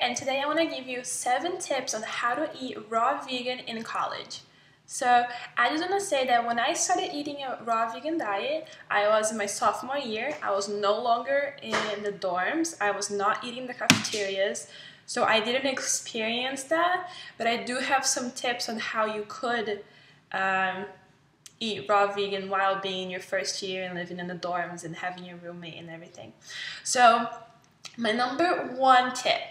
and today I want to give you 7 tips on how to eat raw vegan in college. So I just want to say that when I started eating a raw vegan diet, I was in my sophomore year. I was no longer in the dorms. I was not eating the cafeterias. So I didn't experience that, but I do have some tips on how you could eat raw vegan while being in your first year and living in the dorms and having your roommate and everything. So my number 1 tip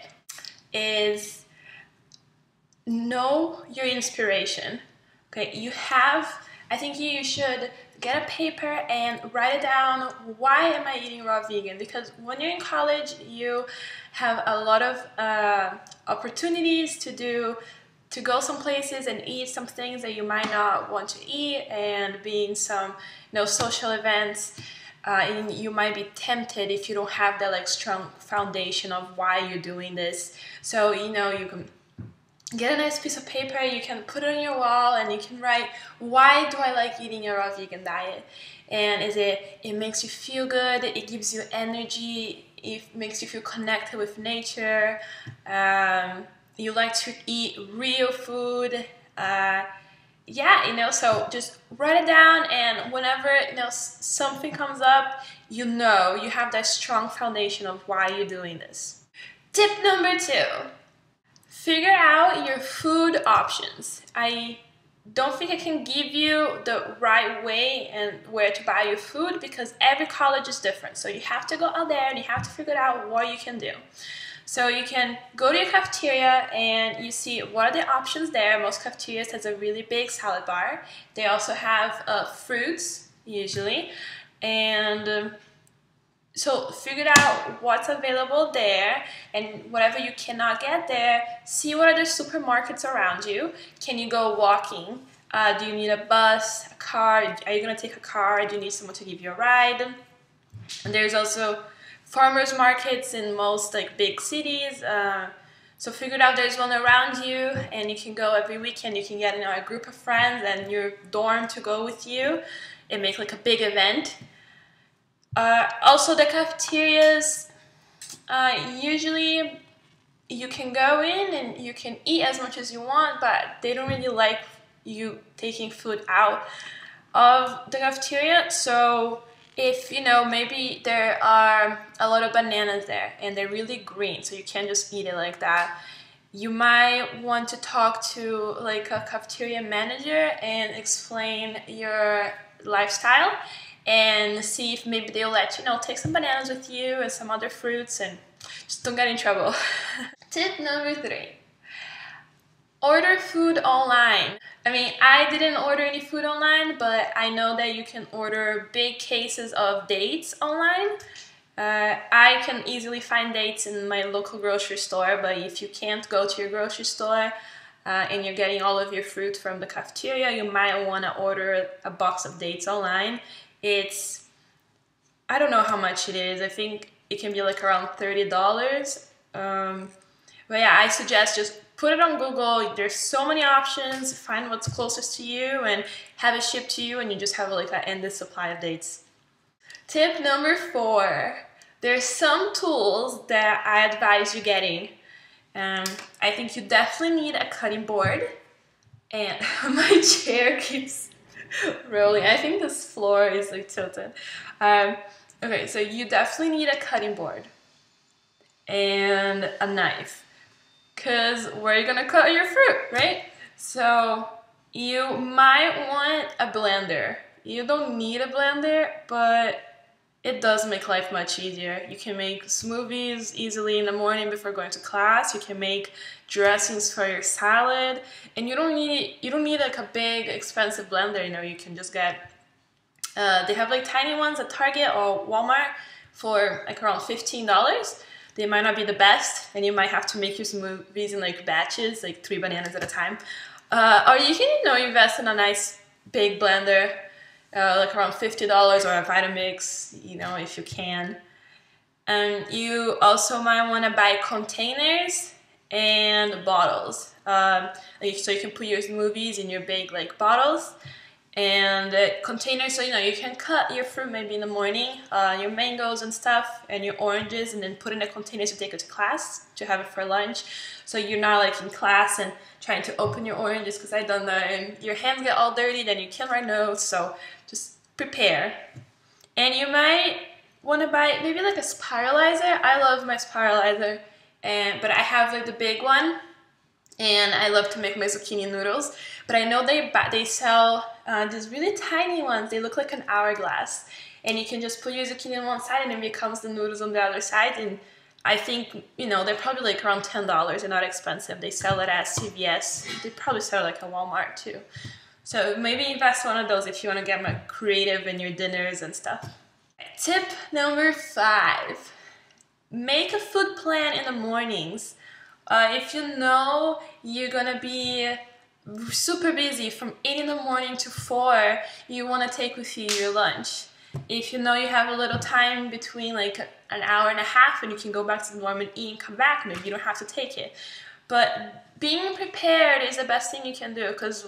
is know your inspiration. Okay, I think you should get a paper and write it down. Why am I eating raw vegan? Because when you're in college, you have a lot of opportunities to go some places and eat some things that you might not want to eat, and be in some social events. And you might be tempted if you don't have that strong foundation of why you're doing this. So you can get a nice piece of paper, you can put it on your wall, and you can write, why do I like eating a raw vegan diet? And it makes you feel good, it gives you energy, it makes you feel connected with nature, you like to eat real food. So just write it down, and whenever something comes up, you have that strong foundation of why you're doing this. Tip number 2. Figure out your food options. I don't think I can give you the right way and where to buy your food, because every college is different. So you have to go out there and you have to figure out what you can do. So you can go to your cafeteria and you see what are the options there. Most cafeterias has a really big salad bar. They also have fruits usually, and so figure out what's available there, and whatever you cannot get there, see what are the supermarkets around you. Can you go walking? Do you need a bus, a car? Are you going to take a car? Do you need someone to give you a ride? And there's also farmers markets in most big cities. So figure out there's one around you, and you can go every weekend. You can get a group of friends and your dorm to go with you and make a big event. Also, the cafeterias, usually you can go in and you can eat as much as you want, but they don't really like you taking food out of the cafeteria. So if maybe there are a lot of bananas there and they're really green, so you can't just eat it like that, you might want to talk to a cafeteria manager and explain your lifestyle, and see if maybe they'll let you take some bananas with you and some other fruits, and just don't get in trouble. Tip number 3. Order food online. I mean, I didn't order any food online, but I know that you can order big cases of dates online. I can easily find dates in my local grocery store, but if you can't go to your grocery store and you're getting all of your fruit from the cafeteria, you might want to order a box of dates online. I don't know how much it is. I think it can be around $30. But yeah, I suggest just put it on Google. There's so many options. Find what's closest to you and have it shipped to you, and you just have an endless supply of dates. Tip number 4. There's some tools that I advise you getting. I think you definitely need a cutting board, and my chair keeps rolling. I think this floor is tilted. Okay, so you definitely need a cutting board and a knife, because where are you gonna cut your fruit, right? So you might want a blender. You don't need a blender, but it does make life much easier. You can make smoothies easily in the morning before going to class. You can make dressings for your salad, and you don't need a big expensive blender. You can just get they have tiny ones at Target or Walmart for around $15. They might not be the best, and you might have to make your smoothies in batches, 3 bananas at a time. Or you can invest in a nice big blender, around $50, or a Vitamix, if you can. And you also might want to buy containers and bottles. So you can put your smoothies in your big bottles, And containers, so you can cut your fruit maybe in the morning, your mangoes and stuff, and your oranges, and then put in a container to take it to class, to have it for lunch. So you're not like in class and trying to open your oranges, because I've done that, and your hands get all dirty, then you can't write notes. So just prepare. And you might want to buy maybe like a spiralizer. I love my spiralizer, but I have like the big one, and I love to make my zucchini noodles. But I know they sell these really tiny ones. They look like an hourglass, and you can just put your zucchini on one side and it becomes the noodles on the other side. And I think, they're probably like around $10. They're not expensive. They sell it at CVS. They probably sell it like at Walmart too. So maybe invest one of those if you want to get more creative in your dinners and stuff. Tip number 5, make a food plan in the mornings. If you know you're gonna be super busy from 8 in the morning to 4, you want to take with you your lunch. If you know you have a little time between like an hour and a half and you can go back to the dorm and eat and come back, maybe you don't have to take it. But being prepared is the best thing you can do, because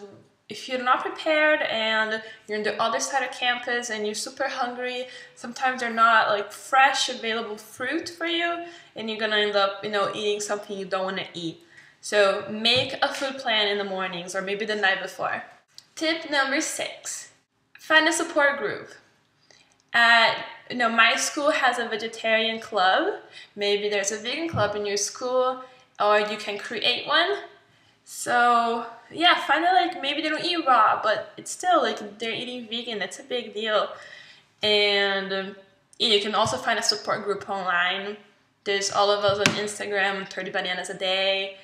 if you're not prepared and you're on the other side of campus and you're super hungry, sometimes they're not like fresh available fruit for you, and you're gonna end up eating something you don't want to eat. So make a food plan in the mornings or maybe the night before. Tip number 6, find a support group. My school has a vegetarian club. Maybe there's a vegan club in your school, or you can create one. So yeah, find out, like, maybe they don't eat raw, but it's still like they're eating vegan. That's a big deal. And you can also find a support group online. There's all of us on Instagram, 30 Bananas a Day.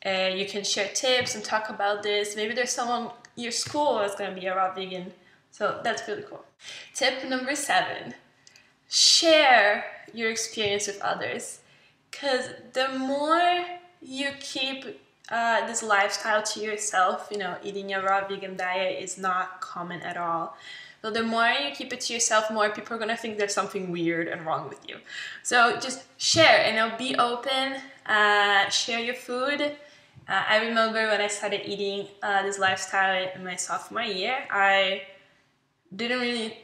You can share tips and talk about this. Maybe there's someone in your school that's going to be a raw vegan. So that's really cool. Tip number 7, share your experience with others. Because the more you keep this lifestyle to yourself, eating a raw vegan diet is not common at all. So the more you keep it to yourself, more people are going to think there's something weird and wrong with you. So just share, be open, share your food. I remember when I started eating this lifestyle in my sophomore year, I didn't really,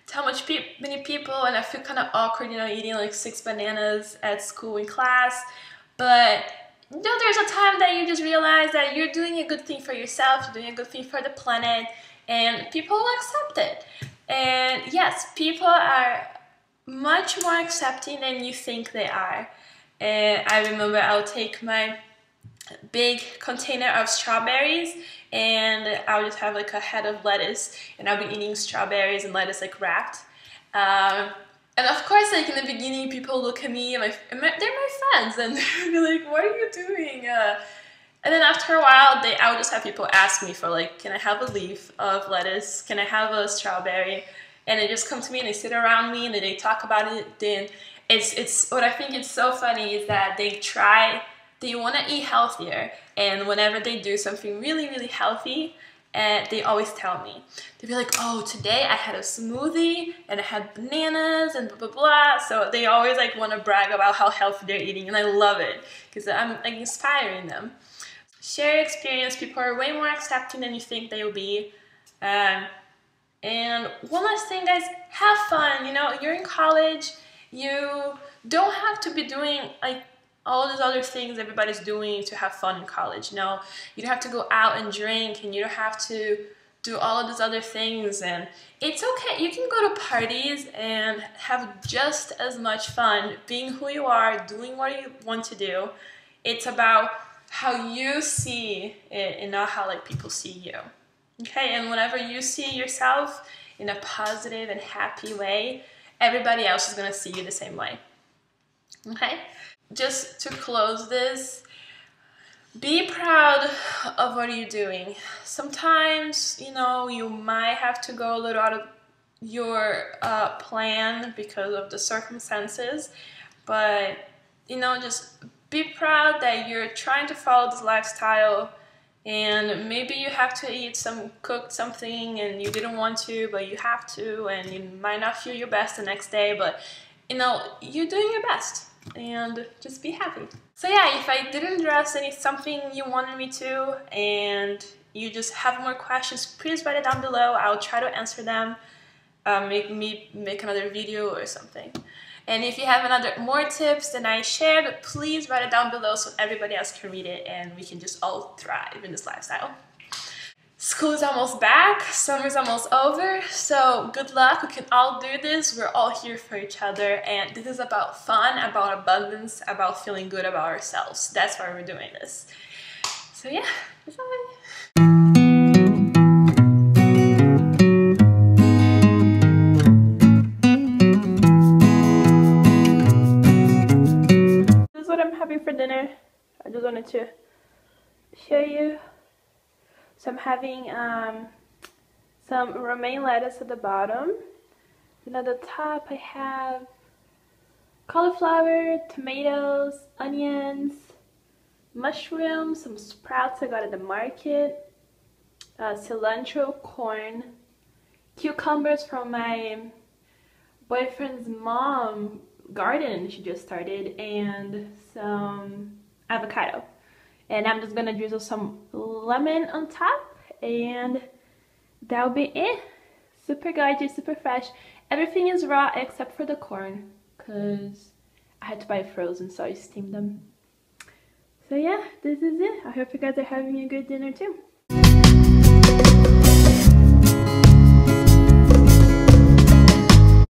tell many people, and I feel kind of awkward, eating like 6 bananas at school in class. But there's a time that you just realize that you're doing a good thing for yourself, you're doing a good thing for the planet, and people will accept it. And yes, people are much more accepting than you think they are. And I remember I would take my big container of strawberries, and I would just have like a head of lettuce, and I'll be eating strawberries and lettuce like wrapped. And of course, like in the beginning, people look at me, and they're my friends, and they'll be like, "What are you doing?" And then after a while, I would just have people ask me for like, "Can I have a leaf of lettuce? Can I have a strawberry?" And they just come to me and they sit around me and they talk about it. Then it's what I think is so funny is that they want to eat healthier, and whenever they do something really, really healthy, they always tell me. They'll be like, "Oh, today I had a smoothie and I had bananas and blah, blah, blah." So they always like want to brag about how healthy they're eating, and I love it because I'm like inspiring them. Share your experience. People are way more accepting than you think they will be. And one last thing, guys, have fun. You're in college. You don't have to be doing like all these other things everybody's doing to have fun in college. You don't have to go out and drink, and you don't have to do all of these other things. And it's okay. You can go to parties and have just as much fun being who you are, doing what you want to do. It's about how you see it and not how like people see you. Okay? And whenever you see yourself in a positive and happy way, everybody else is going to see you the same way. Okay? Just to close this, be proud of what you're doing. Sometimes, you might have to go a little out of your plan because of the circumstances, but, just be proud that you're trying to follow this lifestyle. And maybe you have to cook something and you didn't want to, but you have to, and you might not feel your best the next day, but you're doing your best, and just be happy. So yeah, if I didn't address something you wanted me to, and you just have more questions, please write it down below. I'll try to answer them. Make another video or something. And if you have more tips than I shared, please write it down below so everybody else can read it and we can just all thrive in this lifestyle. School is almost back, summer's almost over, so good luck. We can all do this. We're all here for each other, and this is about fun, about abundance, about feeling good about ourselves. That's why we're doing this. So yeah, bye. For dinner. I just wanted to show you. So I'm having some romaine lettuce at the bottom, and at the top I have cauliflower, tomatoes, onions, mushrooms, some sprouts I got at the market, cilantro, corn, cucumbers from my boyfriend's mom garden she just started, and some avocado. And I'm just gonna drizzle some lemon on top, and that'll be it. Super gorgeous, super fresh. Everything is raw except for the corn, because I had to buy frozen, so I steamed them. So yeah, this is it. I hope you guys are having a good dinner too.